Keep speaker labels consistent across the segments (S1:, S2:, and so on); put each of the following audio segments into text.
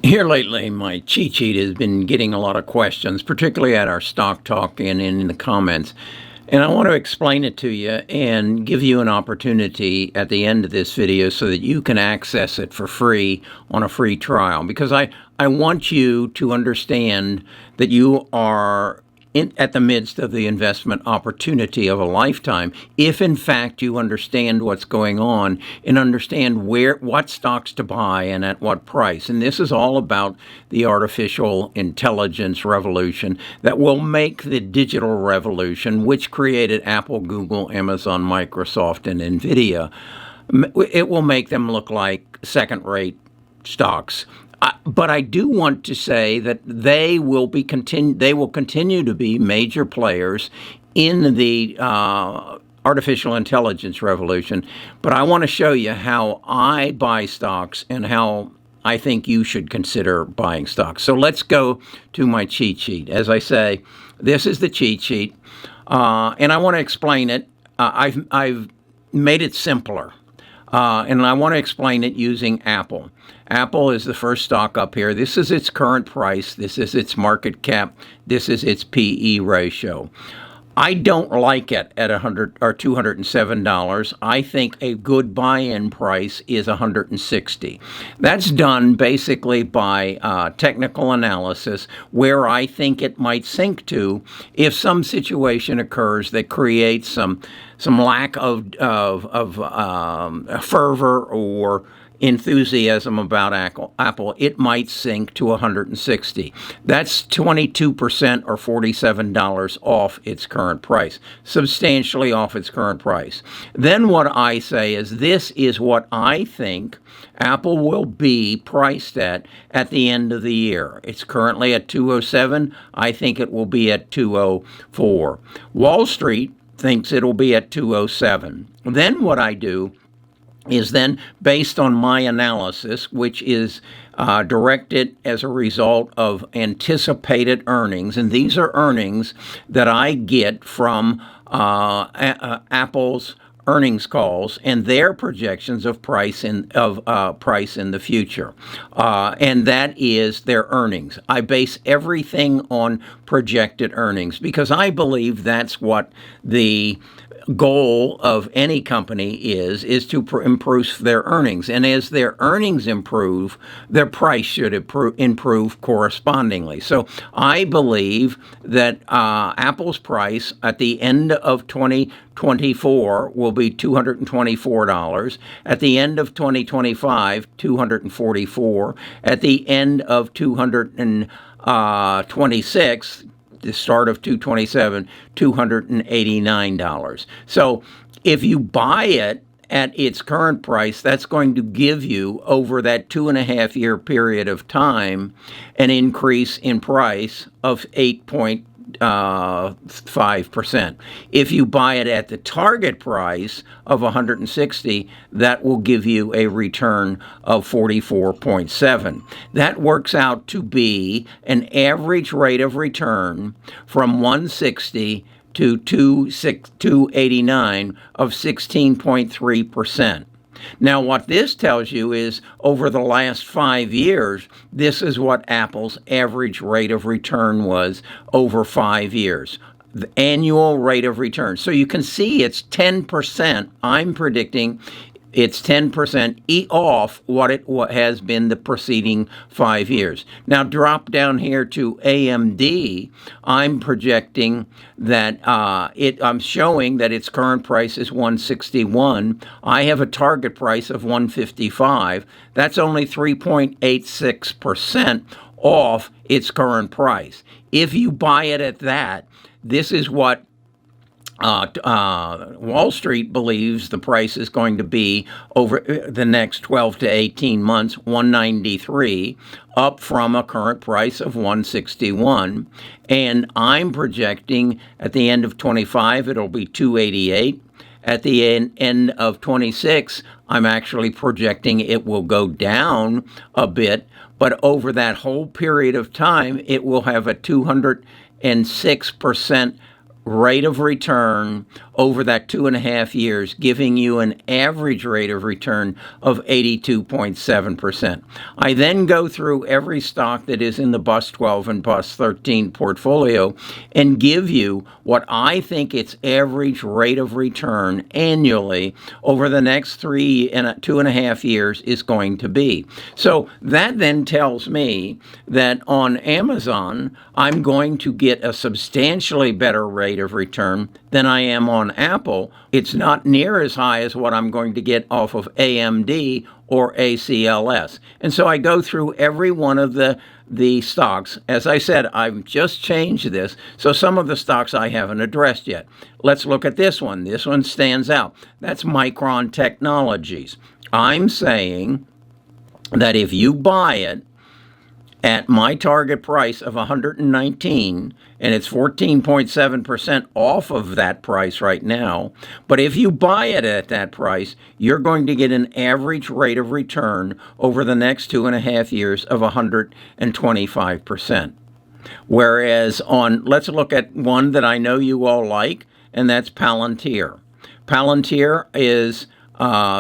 S1: Here lately, my cheat sheet has been getting a lot of questions, particularly at our stock talk and in the comments. And I want to explain it to you and give you an opportunity at the end of this video so that you can access it for free on a free trial. Because I want you to understand that you are at the midst of the investment opportunity of a lifetime, if in fact you understand what's going on and understand what stocks to buy and at what price. And this is all about the artificial intelligence revolution that will make the digital revolution, which created Apple, Google, Amazon, Microsoft, and Nvidia. It will make them look like second-rate stocks. But I do want to say that they will continue to be major players in the artificial intelligence revolution. But I want to show you how I buy stocks and how I think you should consider buying stocks. So let's go to my cheat sheet. As I say, this is the cheat sheet, and I want to explain it. I've made it simpler. And I want to explain it using Apple. Apple is the first stock up here. This is its current price. This is its market cap. This is its PE ratio. I don't like it at $100 or $207. I think a good buy-in price is $160. That's done basically by technical analysis, where I think it might sink to if some situation occurs that creates some lack of fervor or enthusiasm about Apple, it might sink to 160. That's 22% or $47 off its current price, substantially off its current price. Then what I say is this is what I think Apple will be priced at the end of the year. It's currently at 207. I think it will be at 204. Wall Street thinks it'll be at 207. Then what I do is then, based on my analysis, which is directed as a result of anticipated earnings, and these are earnings that I get from Apple's earnings calls and their projections of price in the future, and that is their earnings. I base everything on projected earnings because I believe that's what the goal of any company is to improve their earnings. And as their earnings improve, their price should improve correspondingly. So I believe that Apple's price at the end of 2024 will be $224. At the end of 2025, $244. At the end of 2026, the start of 227, $289. So if you buy it at its current price, that's going to give you, over that 2.5-year period of time, an increase in price of 8.5%. If you buy it at the target price of 160, that will give you a return of 44.7. That works out to be an average rate of return from 160 to 289 of 16.3%. Now, what this tells you is over the last 5 years, this is what Apple's average rate of return was over 5 years. The annual rate of return. So you can see it's 10%. I'm predicting it's 10% off what has been the preceding 5 years. Now drop down here to AMD. I'm projecting that I'm showing that its current price is 161. I have a target price of 155. That's only 3.86% off its current price. If you buy it at that, this is what Wall Street believes the price is going to be over the next 12 to 18 months, 193, up from a current price of 161. And I'm projecting at the end of 25, it'll be 288. At the end of 26, I'm actually projecting it will go down a bit, but over that whole period of time, it will have a 206% rate of return over that 2.5 years, giving you an average rate of return of 82.7%. I then go through every stock that is in the BUS 12 and BUS 13 portfolio and give you what I think its average rate of return annually over the next 2.5 years is going to be. So that then tells me that on Amazon, I'm going to get a substantially better rate of return than I am on Apple. It's not near as high as what I'm going to get off of AMD or ACLS. And so I go through every one of the stocks. As I said, I've just changed this, so some of the stocks I haven't addressed yet. Let's look at this one. This one stands out. That's Micron Technologies. I'm saying that if you buy it at my target price of 119, and it's 14.7% off of that price right now, but if you buy it at that price, you're going to get an average rate of return over the next 2.5 years of 125%. Whereas let's look at one that I know you all like, and that's Palantir. Palantir is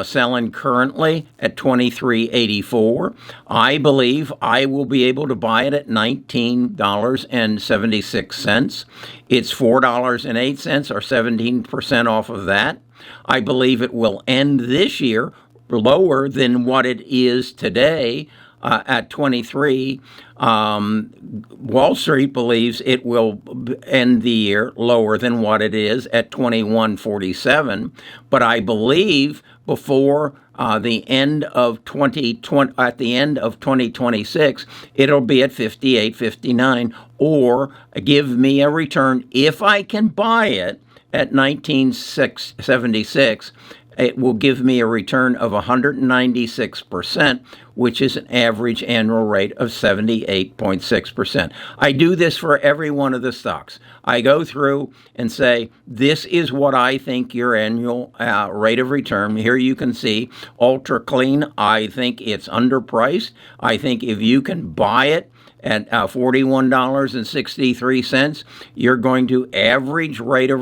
S1: selling currently at $23.84. I believe I will be able to buy it at $19.76. It's $4.08 or 17% off of that. I believe it will end this year lower than what it is today at 23. Wall Street believes it will end the year lower than what it is at 21.47, but I believe before the end of 2020, at the end of 2026, it'll be at 58.59, or give me a return if I can buy it at 19.76. It will give me a return of 196%, which is an average annual rate of 78.6%. I do this for every one of the stocks. I go through and say, this is what I think your annual rate of return. Here you can see Ultra Clean. I think it's underpriced. I think if you can buy it at $41.63, you're going to average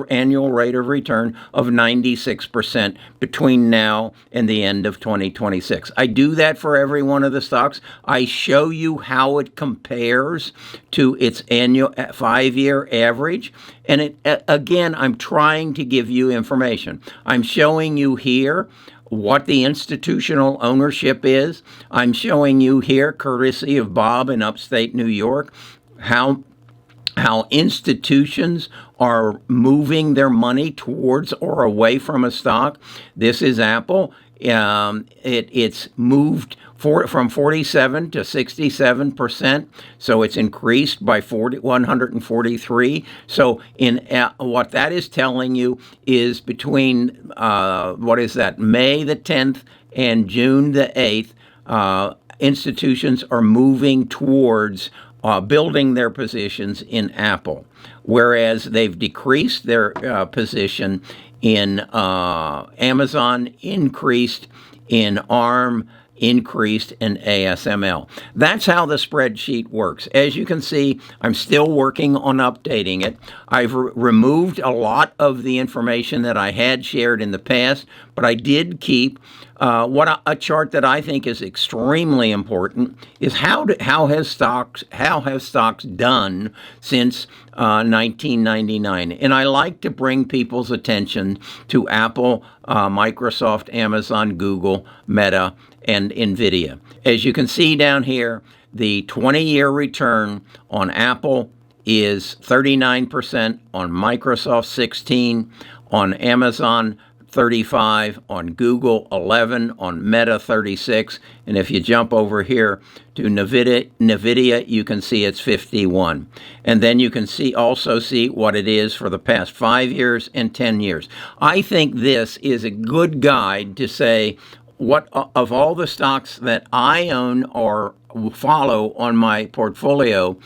S1: annual rate of return of 96% between now and the end of 2026. I do that for every one of the stocks. I show you how it compares to its annual 5-year average. And again, I'm trying to give you information. I'm showing you here what the institutional ownership is. I'm showing you here, courtesy of Bob in upstate New York, how institutions are moving their money towards or away from a stock. This is Apple. It's moved from 47 to 67%, so it's increased by 143. So what that is telling you is between May the 10th and June the 8th, institutions are moving towards building their positions in Apple, whereas they've decreased their position in Amazon, increased in ARM, increased in ASML. That's how the spreadsheet works. As you can see, I'm still working on updating it. I've removed a lot of the information that I had shared in the past, but I did keep a chart that I think is extremely important is how have stocks done since 1999. And I like to bring people's attention to Apple, Microsoft, Amazon, Google, Meta, and NVIDIA. As you can see down here, the 20-year return on Apple is 39%, on Microsoft 16%, on Amazon 35%, on Google 11%, on Meta 36%, and if you jump over here to NVIDIA, you can see it's 51%. And then you can also see what it is for the past 5 years and 10 years. I think this is a good guide to say what of all the stocks that I own or follow on my portfolio,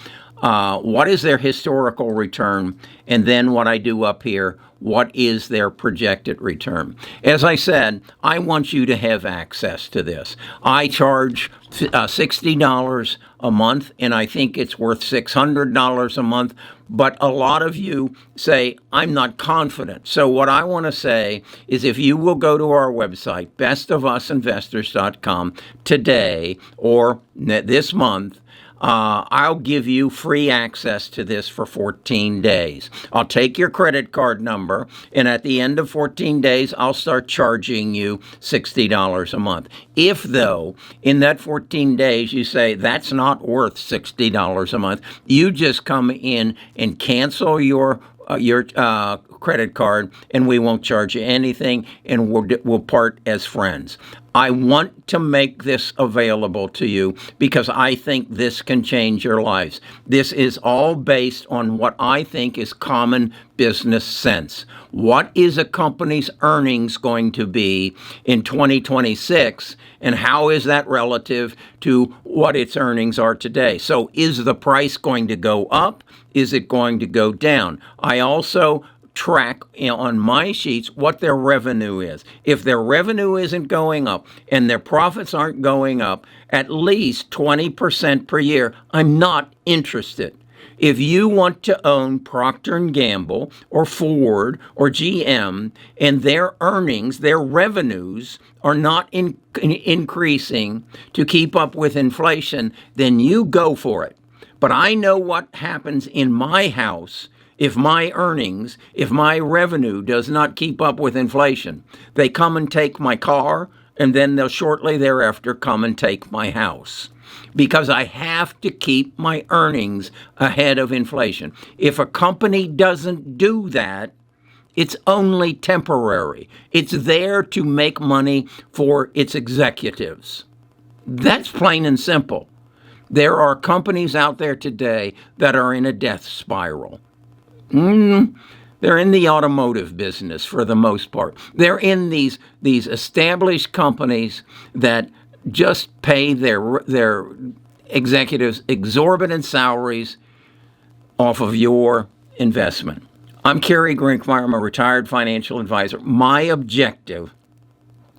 S1: what is their historical return, and then what I do up here, what is their projected return. As I said, I want you to have access to this. I charge $60 a month, and I think it's worth $600 a month, but a lot of you say, I'm not confident. So what I want to say is if you will go to our website, bestofusinvestors.com today or this month, I'll give you free access to this for 14 days. I'll take your credit card number, and at the end of 14 days, I'll start charging you $60 a month. If, though, in that 14 days, you say, that's not worth $60 a month, you just come in and cancel your credit card, and we won't charge you anything, and we'll part as friends. I want to make this available to you because I think this can change your lives. This is all based on what I think is common business sense. What is a company's earnings going to be in 2026, and how is that relative to what its earnings are today? So is the price going to go up? Is it going to go down? I also track on my sheets what their revenue is. If their revenue isn't going up and their profits aren't going up at least 20% per year, I'm not interested. If you want to own Procter & Gamble or Ford or GM and their earnings, their revenues are not increasing to keep up with inflation, then you go for it. But I know what happens in my house if my earnings, if my revenue does not keep up with inflation. They come and take my car, and then they'll shortly thereafter come and take my house, because I have to keep my earnings ahead of inflation. If a company doesn't do that, it's only temporary. It's there to make money for its executives. That's plain and simple. There are companies out there today that are in a death spiral. They're in the automotive business for the most part. They're in these established companies that just pay their executives exorbitant salaries off of your investment. I'm Kerry Grinkmeyer. I'm a retired financial advisor. My objective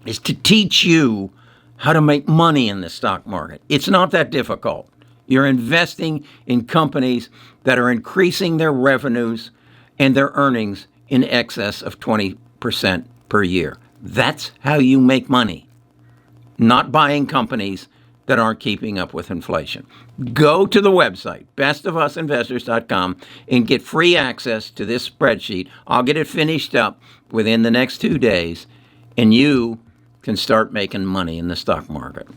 S1: is to teach you how to make money in the stock market. It's not that difficult. You're investing in companies that are increasing their revenues and their earnings in excess of 20% per year. That's how you make money, not buying companies that aren't keeping up with inflation. Go to the website, bestofusinvestors.com, and get free access to this spreadsheet. I'll get it finished up within the next 2 days, and you can start making money in the stock market.